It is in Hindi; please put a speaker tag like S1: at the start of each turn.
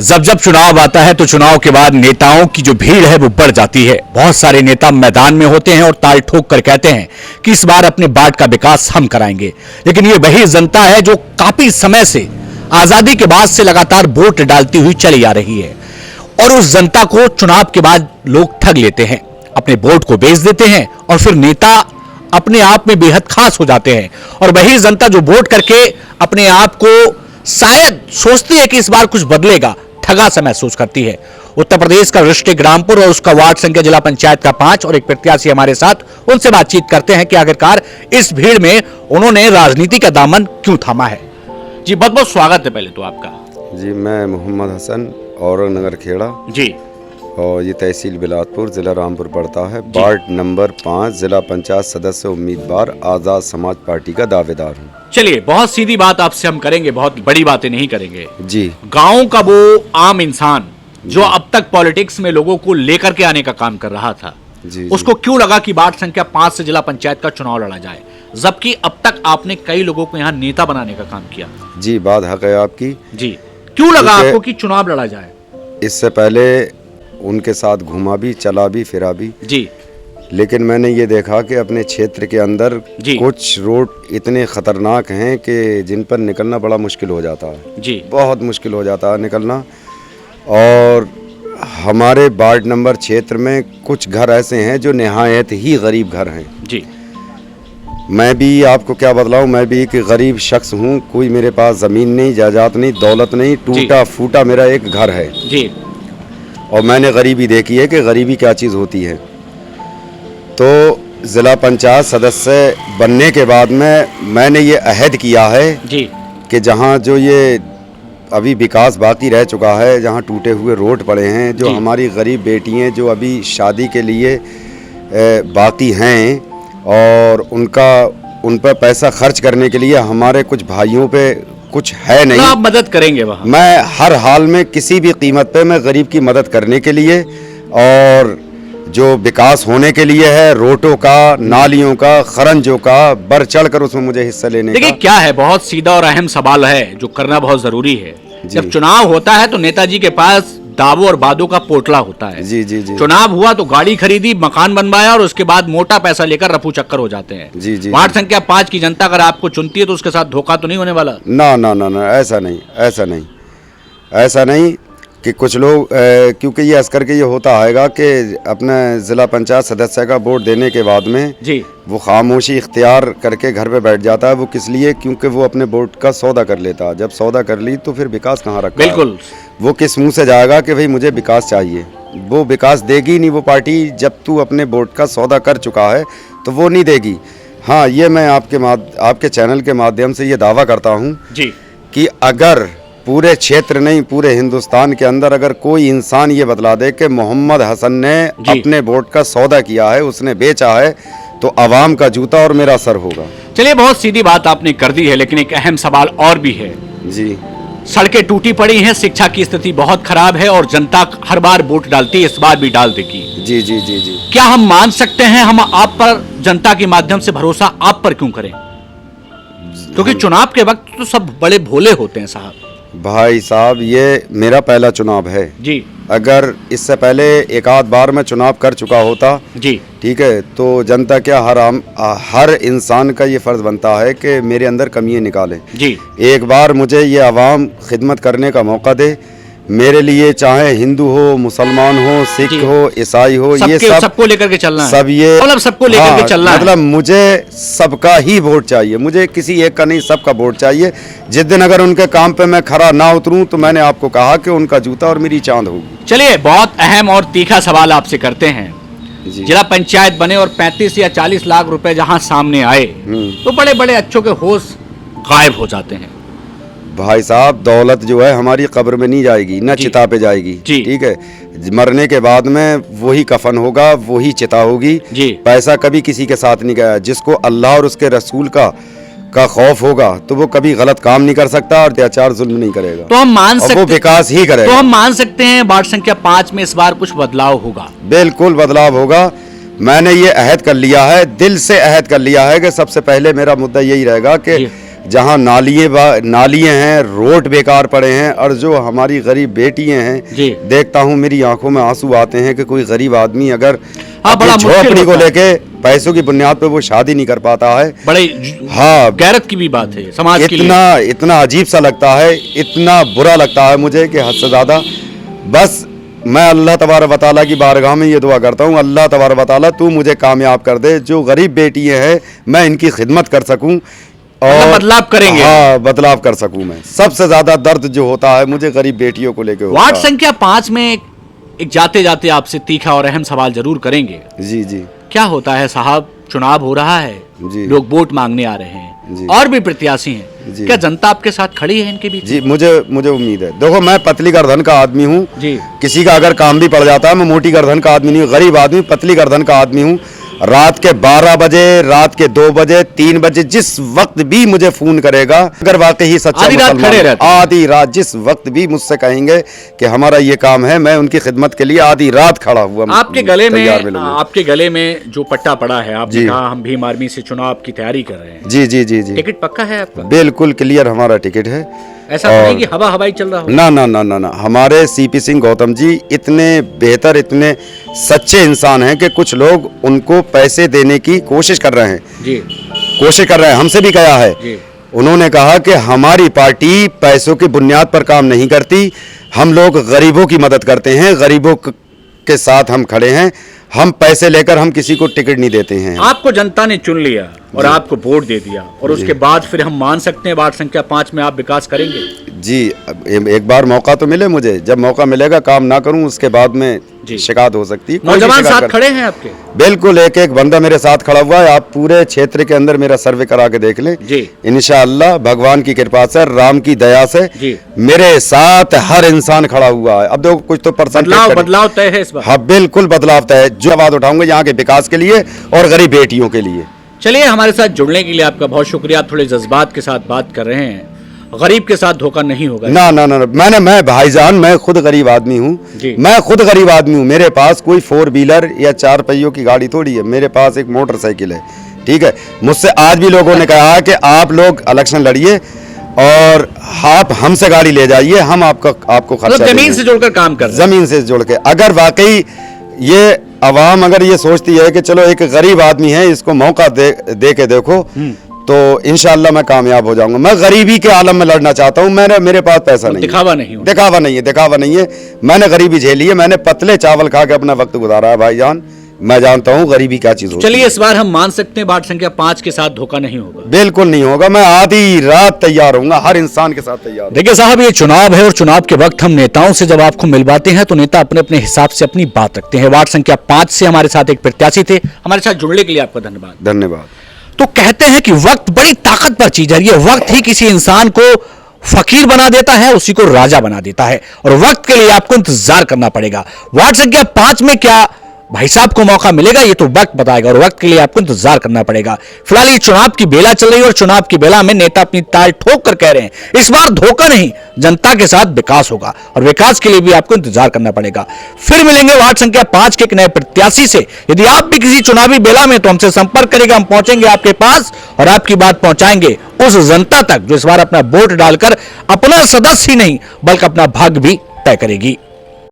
S1: जब जब चुनाव आता है तो चुनाव के बाद नेताओं की जो भीड़ है वो बढ़ जाती है। बहुत सारे नेता मैदान में होते हैं और ताल ठोक कर कहते हैं कि इस बार अपने बाट का विकास हम कराएंगे, लेकिन ये वही जनता है जो काफी समय से आजादी के बाद से लगातार वोट डालती हुई चली आ रही है और उस जनता को चुनाव के बाद लोग ठग लेते हैं, अपने वोट को बेच देते हैं और फिर नेता अपने आप में बेहद खास हो जाते हैं। और वही जनता जो वोट करके अपने आप को शायद सोचती है कि इस बार कुछ बदलेगा, ठगा सा महसूस करती है। उत्तर प्रदेश का डिस्ट्रिक्ट ग्रामपुर और उसका वार्ड संख्या जिला पंचायत का 5 और एक प्रत्याशी हमारे साथ, उनसे बातचीत करते हैं कि आखिरकार इस भीड़ में उन्होंने राजनीति का दामन क्यों थामा है। जी बहुत बहुत स्वागत है पहले तो आपका।
S2: जी मैं मोहम्मद हसन, औरंगनगर खेड़ा
S1: जी,
S2: और ये तहसील बिलासपुर, जिला रामपुर पड़ता है। वार्ड नंबर 5, जिला पंचायत सदस्य उम्मीदवार, आज़ाद समाज पार्टी का दावेदार हूँ।
S1: चलिए बहुत सीधी बात आपसे हम करेंगे, बहुत बड़ी बातें नहीं करेंगे।
S2: जी,
S1: गांव का वो आम इंसान जो अब तक पॉलिटिक्स में लोगों को लेकर के आने का काम कर रहा था,
S2: जी,
S1: उसको क्यों लगा कि वार्ड संख्या 5 से जिला पंचायत का चुनाव लड़ा जाए, जबकि अब तक आपने कई लोगों को यहाँ नेता बनाने का काम किया।
S2: जी, बात हक है आपकी।
S1: जी, क्यों लगा आपको कि चुनाव लड़ा जाए?
S2: इससे पहले उनके साथ घूमा भी, चला भी, फिरा भी
S1: जी,
S2: लेकिन मैंने ये देखा कि अपने क्षेत्र के अंदर
S1: जी,
S2: कुछ रोड इतने खतरनाक हैं कि जिन पर निकलना बड़ा मुश्किल हो जाता है।
S1: जी,
S2: बहुत मुश्किल हो जाता है निकलना। और हमारे वार्ड नंबर क्षेत्र में कुछ घर ऐसे हैं जो निहायत ही गरीब घर हैं।
S1: जी,
S2: मैं भी आपको क्या बतलाऊं, मैं भी एक गरीब शख्स हूं। कोई मेरे पास ज़मीन नहीं, जायदाद नहीं, दौलत नहीं, टूटा फूटा मेरा एक घर है।
S1: जी,
S2: और मैंने गरीबी देखी है कि गरीबी क्या चीज़ होती है। तो ज़िला पंचायत सदस्य बनने के बाद में मैंने ये अहद किया है
S1: जी,
S2: कि जहाँ जो ये अभी विकास बाकी रह चुका है, जहाँ टूटे हुए रोड पड़े हैं, जो हमारी गरीब बेटियाँ जो अभी शादी के लिए बाकी हैं और उन पर पैसा खर्च करने के लिए हमारे कुछ भाइयों पे कुछ है नहीं,
S1: आप मदद करेंगे वहाँ। मैं
S2: हर हाल में किसी भी कीमत पे मैं गरीब की मदद करने के लिए और जो विकास होने के लिए है, रोडों का, नालियों का, खरंजों का, बढ़ चढ़ कर उसमें मुझे हिस्सा लेने का।
S1: देखिए क्या है, बहुत सीधा और अहम सवाल है जो करना बहुत जरूरी है। जब चुनाव होता है तो नेताजी के पास दावों और वादों का पोटला होता है।
S2: जी, जी, जी।
S1: चुनाव हुआ तो गाड़ी खरीदी, मकान बनवाया और उसके बाद मोटा पैसा लेकर रफू चक्कर हो जाते हैं।
S2: जी, जी,
S1: वार्ड संख्या 5 की जनता अगर आपको चुनती है तो उसके साथ धोखा तो नहीं होने वाला?
S2: ना ना ना ना, ऐसा नहीं, ऐसा नहीं, ऐसा नहीं कि कुछ लोग क्योंकि ये असकर के ये होता है कि अपने ज़िला पंचायत सदस्य का वोट देने के बाद में
S1: जी,
S2: वो खामोशी इख्तियार करके घर पे बैठ जाता है। वो किस लिए? क्योंकि वो अपने वोट का सौदा कर लेता है। जब सौदा कर ली तो फिर विकास कहाँ रखा?
S1: बिल्कुल।
S2: वो किस मुंह से जाएगा कि भाई मुझे विकास चाहिए? वो विकास देगी नहीं वो पार्टी। जब तू अपने वोट का सौदा कर चुका है तो वो नहीं देगी। हाँ, ये मैं आपके चैनल के माध्यम से ये दावा करता हूँ
S1: जी
S2: कि अगर पूरे क्षेत्र नहीं, पूरे हिंदुस्तान के अंदर अगर कोई इंसान ये बतला दे कि मोहम्मद हसन ने अपने वोट का सौदा किया है, उसने बेचा है, तो अवाम का जूता और मेरा सर होगा।
S1: चलिए बहुत सीधी बात आपने कर दी है, लेकिन एक अहम सवाल और भी है।
S2: जी,
S1: सड़कें टूटी पड़ी हैं, शिक्षा की स्थिति बहुत खराब है और जनता हर बार वोट डालती है, इस बार भी डाल देगी।
S2: जी, जी, जी, जी।
S1: क्या हम मान सकते हैं हम आप पर जनता के माध्यम से भरोसा आप पर क्यों करें? क्योंकि चुनाव के वक्त तो सब बड़े भोले होते हैं साहब।
S2: भाई साहब, ये मेरा पहला चुनाव है
S1: जी।
S2: अगर इससे पहले एक आध बार मैं चुनाव कर चुका होता,
S1: जी,
S2: ठीक है, तो जनता क्या हर इंसान का ये फर्ज बनता है कि मेरे अंदर कमियां निकाले।
S1: जी,
S2: एक बार मुझे ये आवाम खिदमत करने का मौका दे। मेरे लिए चाहे हिंदू हो, मुसलमान हो, सिख हो, ईसाई हो, ये
S1: सबको लेकर के चलना है।
S2: सब ये
S1: मतलब सबको लेकर के चलना है।
S2: मतलब मुझे सबका ही वोट चाहिए, मुझे किसी एक का नहीं, सबका वोट चाहिए। जिस दिन अगर उनके काम पे मैं खरा ना उतरूं तो मैंने आपको कहा कि उनका जूता और मेरी चांद होगी।
S1: चलिए बहुत अहम और तीखा सवाल आपसे करते हैं। जिला पंचायत बने और 35 या 40 लाख रुपए जहां सामने आए तो बड़े बड़े अच्छों के होश गायब हो जाते हैं।
S2: भाई साहब, दौलत जो है हमारी कब्र में नहीं जाएगी, ना चिता पे जाएगी। ठीक है, मरने के बाद में वही कफन होगा, वही चिता होगी। पैसा कभी किसी के साथ नहीं गया। जिसको अल्लाह और उसके रसूल का खौफ होगा तो वो कभी गलत काम नहीं कर सकता और अत्याचार जुल्म नहीं करेगा।
S1: तो हम मान सकते,
S2: वो विकास ही करेगा।
S1: तो हम मान सकते हैं वार्ड संख्या 5 में इस बार कुछ बदलाव होगा?
S2: बिल्कुल बदलाव होगा। मैंने ये अहद कर लिया है, दिल से अहद कर लिया है कि सबसे पहले मेरा मुद्दा यही रहेगा कि जहाँ नालियाँ हैं, रोड बेकार पड़े हैं, और जो हमारी गरीब बेटियां हैं, देखता हूँ मेरी आंखों में आंसू आते हैं कि कोई गरीब आदमी अगर झोपड़ी को लेके पैसों की बुनियाद पे वो शादी नहीं कर पाता है।
S1: बड़े गैरत की भी बात है समाज के लिए।
S2: इतना अजीब सा लगता है, इतना बुरा लगता है मुझे कि हद से ज्यादा। बस मैं अल्लाह तबारक व तआला की बारगाह में ये दुआ करता हूँ, अल्लाह तबारक व तआला तू मुझे कामयाब कर दे, जो गरीब बेटियां हैं मैं इनकी खिदमत कर सकूं और
S1: बदलाव करेंगे।
S2: हाँ, बदलाव कर सकूं मैं। सबसे ज्यादा दर्द जो होता है मुझे गरीब बेटियों को लेकर।
S1: वार्ड संख्या 5 में एक जाते जाते आपसे तीखा और अहम सवाल जरूर करेंगे।
S2: जी जी।
S1: क्या होता है साहब, चुनाव हो रहा है जी, लोग वोट मांगने आ रहे हैं और भी प्रत्याशी हैं, क्या जनता आपके साथ खड़ी है इनके बीच?
S2: जी, मुझे उम्मीद है। देखो, मैं पतली गर्दन का आदमी हूँ जी। किसी का अगर काम भी पड़ जाता है, मैं मोटी गर्दन का आदमी नहीं हूँ, गरीब आदमी, पतली गर्दन का आदमी हूँ। रात के 12 बजे, रात के 2 बजे, 3 बजे, जिस वक्त भी मुझे फोन करेगा, अगर वाकई ही सच्चा मुसलमान, आधी रात जिस वक्त भी मुझसे कहेंगे कि हमारा ये काम है, मैं उनकी खिदमत के लिए आधी रात खड़ा हुआ।
S1: आपके गले में जो पट्टा पड़ा है, आपने कहा हम भीम आर्मी से चुनाव की तैयारी कर रहे हैं। जी जी जी जी। टिकट पक्का है आपका?
S2: बिल्कुल क्लियर हमारा टिकट है।
S1: ऐसा नहीं कि हवा हवाई चल रहा हो?
S2: ना ना ना ना ना, हमारे सीपी सिंह गौतम जी इतने बेहतर, इतने सच्चे इंसान हैं कि कुछ लोग उनको पैसे देने की कोशिश कर रहे हैं जी, कोशिश कर रहे हैं। हमसे भी कहा है जी। उन्होंने कहा कि हमारी पार्टी पैसों की बुनियाद पर काम नहीं करती, हम लोग गरीबों की मदद करते हैं, गरीबों के साथ हम खड़े हैं, हम पैसे लेकर हम किसी को टिकट नहीं देते हैं।
S1: आपको जनता ने चुन लिया और आपको वोट दे दिया, और उसके बाद फिर हम मान सकते हैं वार्ड संख्या 5 में आप विकास करेंगे?
S2: जी, एक बार मौका तो मिले मुझे, जब मौका मिलेगा, काम ना करूं उसके बाद में शिकायत हो सकती है।
S1: नौजवान साथ खड़े हैं आपके?
S2: बिल्कुल, एक बंदा मेरे साथ खड़ा हुआ है। आप पूरे क्षेत्र के अंदर मेरा सर्वे करा के देख लें जी। इंशाअल्लाह भगवान की कृपा से, राम की दया से जी, मेरे साथ हर इंसान खड़ा हुआ है। अब देखो, कुछ तो
S1: बदलाव तय है इस बार।
S2: हाँ, बिल्कुल बदलाव तय है। जो आवाज उठाऊंगा यहाँ के विकास के लिए और गरीब बेटियों के लिए।
S1: चलिए, हमारे साथ जुड़ने के लिए आपका बहुत शुक्रिया। आप थोड़े जज्बात के साथ बात कर रहे हैं। गरीब के साथ धोखा नहीं होगा।
S2: ना ना ना, मैं भाईजान, मैं खुद गरीब आदमी हूँ, मैं खुद गरीब आदमी हूँ। मेरे पास कोई 4 व्हीलर या 4 पहियों की गाड़ी थोड़ी है, मेरे पास एक मोटरसाइकिल है। ठीक है, मुझसे आज भी लोगों ने कहा कि आप लोग इलेक्शन लड़िए और आप हमसे गाड़ी ले जाइए, हम आपको खर्चा
S1: जमीन से जोड़कर काम कर,
S2: जमीन से जोड़ के। अगर वाकई ये अवाम अगर ये सोचती है कि चलो एक गरीब आदमी है, इसको मौका दे के देखो, तो इंशाअल्लाह मैं कामयाब हो जाऊंगा। मैं गरीबी के आलम में लड़ना चाहता हूँ। मेरे पास पैसा नहीं,
S1: दिखावा
S2: नहीं है। मैंने गरीबी झेली है, मैंने पतले चावल खा के अपना वक्त गुजारा है भाईजान। मैं जानता हूँ गरीबी क्या चीज होती है।
S1: चलिए, इस बार हम मान सकते हैं वार्ड संख्या 5 के साथ धोखा नहीं होगा?
S2: बिल्कुल नहीं होगा। मैं आधी रात तैयार हूँ, हर इंसान के साथ तैयार।
S1: देखिए साहब, ये चुनाव है और चुनाव के वक्त हम नेताओं से जब आपको मिलवाते हैं तो नेता अपने अपने हिसाब से अपनी बात रखते हैं। वार्ड संख्या 5 से हमारे साथ एक प्रत्याशी थे। हमारे साथ जुड़ने के लिए आपका धन्यवाद।
S2: धन्यवाद।
S1: तो कहते हैं कि वक्त बड़ी ताकतवर चीज है। ये वक्त ही किसी इंसान को फकीर बना देता है, उसी को राजा बना देता है, और वक्त के लिए आपको इंतजार करना पड़ेगा। वार्ड संख्या 5 में क्या भाई साहब को मौका मिलेगा, ये तो वक्त बताएगा, और वक्त के लिए आपको इंतजार करना पड़ेगा। फिलहाल ये चुनाव की बेला चल रही है और चुनाव की बेला में नेता अपनी ताल ठोक कर कह रहे हैं इस बार धोखा नहीं, जनता के साथ विकास होगा, और विकास के लिए भी आपको इंतजार करना पड़ेगा। फिर मिलेंगे वार्ड संख्या 5 के एक नए प्रत्याशी से। यदि आप भी किसी चुनावी बेला में, तो हमसे संपर्क करेगा, हम पहुंचेंगे आपके पास और आपकी बात पहुंचाएंगे उस जनता तक जो इस बार अपना वोट डालकर अपना सदस्य ही नहीं बल्कि अपना भाग्य भी तय करेगी।